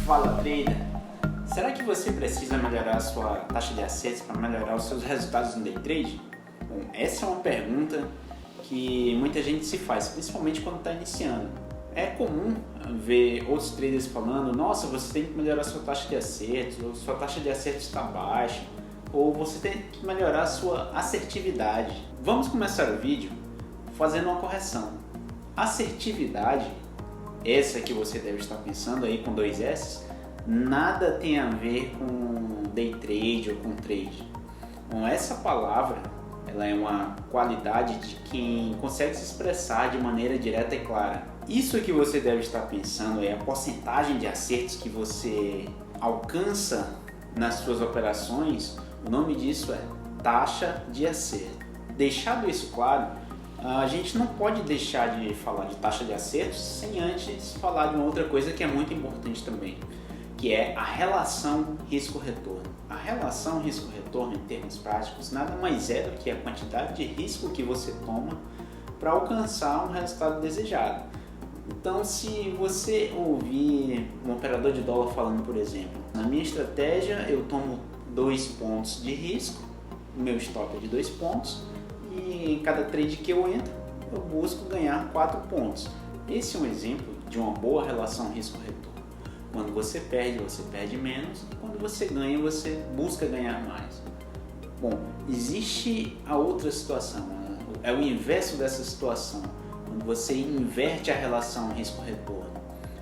Fala, trader! Será que você precisa melhorar a sua taxa de acertos para melhorar os seus resultados no day trade? Bom, essa é uma pergunta que muita gente se faz, principalmente quando está iniciando. É comum ver outros traders falando: nossa, você tem que melhorar a sua taxa de acertos, ou sua taxa de acertos está baixa, ou você tem que melhorar a sua assertividade. Vamos começar o vídeo fazendo uma correção. Assertividade, essa que você deve estar pensando aí com 2 S, nada tem a ver com day trade ou com trade. Bom, essa palavra ela é uma qualidade de quem consegue se expressar de maneira direta e clara. Isso que você deve estar pensando é a porcentagem de acertos que você alcança nas suas operações. O nome disso é taxa de acerto. Deixado isso claro, a gente não pode deixar de falar de taxa de acertos sem antes falar de uma outra coisa que é muito importante também, que é a relação risco-retorno. A relação risco-retorno, em termos práticos, nada mais é do que a quantidade de risco que você toma para alcançar um resultado desejado. Então, se você ouvir um operador de dólar falando, por exemplo, na minha estratégia eu tomo 2 pontos de risco, o meu stop é de 2 pontos, e em cada trade que eu entro, eu busco ganhar 4 pontos. Esse é um exemplo de uma boa relação risco-retorno. Quando você perde menos, e quando você ganha, você busca ganhar mais. Bom, existe a outra situação, né? É o inverso dessa situação, quando você inverte a relação risco-retorno.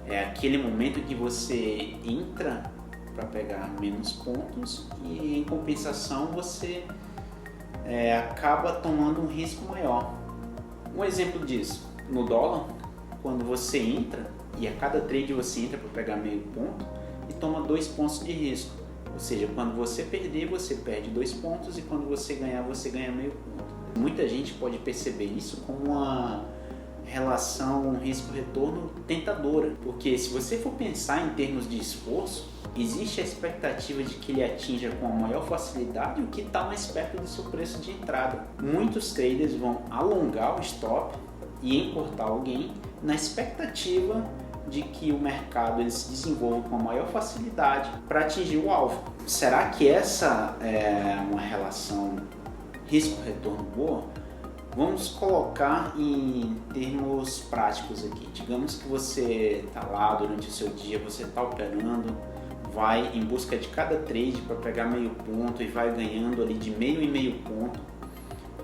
É aquele momento que você entra para pegar menos pontos e, em compensação, você acaba tomando um risco maior. Um exemplo disso, no dólar, quando você entra e a cada trade você entra para pegar meio ponto e toma 2 pontos de risco. Ou seja, quando você perder, você perde 2 pontos, e quando você ganhar, você ganha meio ponto. Muita gente pode perceber isso como uma relação risco-retorno tentadora, porque se você for pensar em termos de esforço, existe a expectativa de que ele atinja com a maior facilidade o que está mais perto do seu preço de entrada. Muitos traders vão alongar o stop e encurtar alguém na expectativa de que o mercado ele se desenvolva com a maior facilidade para atingir o alvo. Será que essa é uma relação risco-retorno boa? Vamos colocar em termos práticos aqui. Digamos que você está lá durante o seu dia, você está operando, vai em busca de cada trade para pegar meio ponto e vai ganhando ali de meio em meio ponto.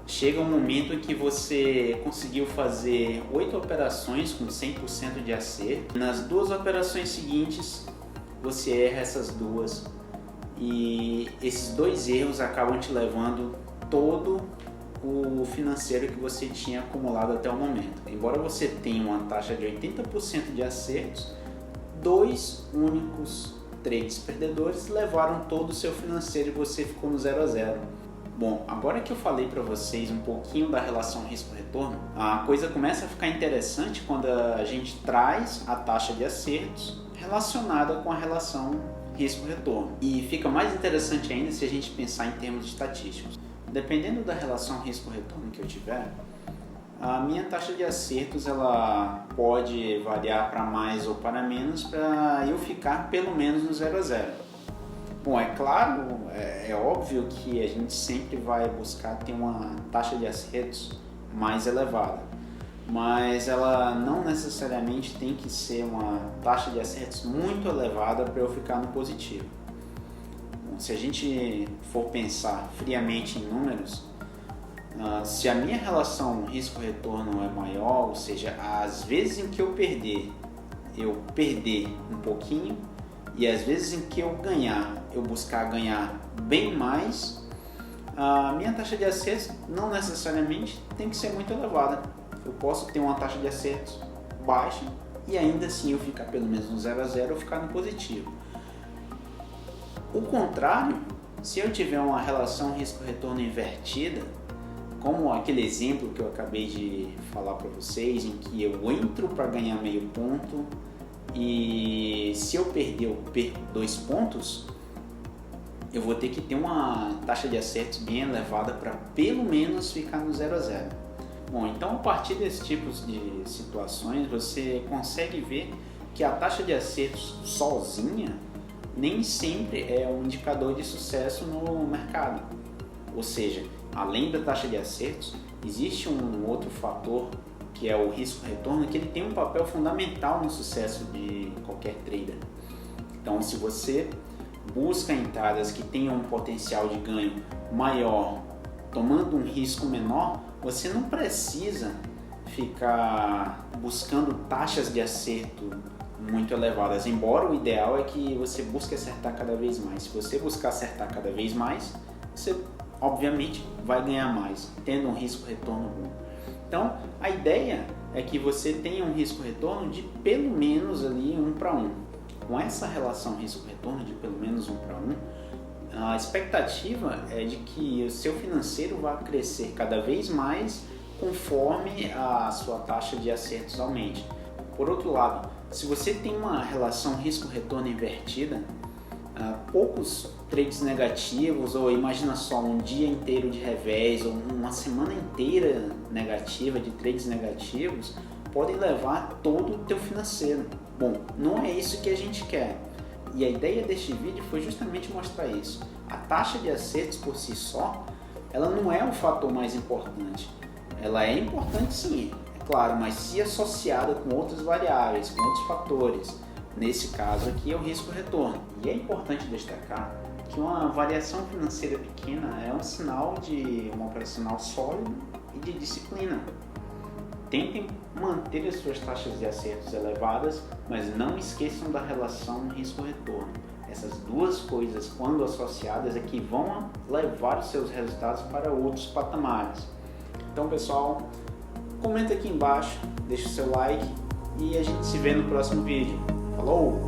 Chega um momento em que você conseguiu fazer 8 operações com 100% de acerto. Nas 2 operações seguintes, você erra essas 2 e esses 2 erros acabam te levando todo o financeiro que você tinha acumulado até o momento. Embora você tenha uma taxa de 80% de acertos, 2 únicos trades perdedores levaram todo o seu financeiro e você ficou no 0 a 0. Bom, agora que eu falei para vocês um pouquinho da relação risco-retorno, a coisa começa a ficar interessante quando a gente traz a taxa de acertos relacionada com a relação risco-retorno. E fica mais interessante ainda se a gente pensar em termos estatísticos. Dependendo da relação risco-retorno que eu tiver, a minha taxa de acertos ela pode variar para mais ou para menos para eu ficar pelo menos no 0 a 0. Bom, é claro, é óbvio que a gente sempre vai buscar ter uma taxa de acertos mais elevada, mas ela não necessariamente tem que ser uma taxa de acertos muito elevada para eu ficar no positivo. Bom, se a gente for pensar friamente em números, se a minha relação risco-retorno é maior, ou seja, as vezes em que eu perder um pouquinho, e as vezes em que eu buscar ganhar bem mais, a minha taxa de acertos não necessariamente tem que ser muito elevada. Eu posso ter uma taxa de acertos baixa e ainda assim eu ficar pelo menos no 0 a 0 ou ficar no positivo. O contrário, se eu tiver uma relação risco-retorno invertida, como aquele exemplo que eu acabei de falar para vocês, em que eu entro para ganhar meio ponto e se eu perder, eu perco 2 pontos, eu vou ter que ter uma taxa de acertos bem elevada para pelo menos ficar no 0 a 0. Bom, então a partir desses tipos de situações você consegue ver que a taxa de acertos sozinha nem sempre é um indicador de sucesso no mercado. Ou seja, além da taxa de acertos, existe um outro fator que é o risco-retorno, que ele tem um papel fundamental no sucesso de qualquer trader. Então, se você busca entradas que tenham um potencial de ganho maior, tomando um risco menor, você não precisa ficar buscando taxas de acerto muito elevadas, embora o ideal é que você busque acertar cada vez mais. Se você buscar acertar cada vez mais, você obviamente vai ganhar mais, tendo um risco-retorno bom. Então, a ideia é que você tenha um risco-retorno de pelo menos ali 1 para 1. Com essa relação risco-retorno de pelo menos 1 para 1, a expectativa é de que o seu financeiro vá crescer cada vez mais conforme a sua taxa de acertos aumente. Por outro lado, se você tem uma relação risco-retorno invertida, poucos trades negativos, ou imagina só um dia inteiro de revés, ou uma semana inteira negativa de trades negativos, podem levar todo o teu financeiro. Bom, não é isso que a gente quer. E a ideia deste vídeo foi justamente mostrar isso. A taxa de acertos por si só, ela não é o fator mais importante. Ela é importante sim, é claro, mas se associada com outras variáveis, com outros fatores. Nesse caso aqui é o risco-retorno. E é importante destacar que uma variação financeira pequena é um sinal de um operacional sólido e de disciplina. Tentem manter as suas taxas de acertos elevadas, mas não esqueçam da relação risco-retorno. Essas duas coisas, quando associadas, é que vão levar os seus resultados para outros patamares. Então, pessoal, comenta aqui embaixo, deixa o seu like e a gente se vê no próximo vídeo. Falou!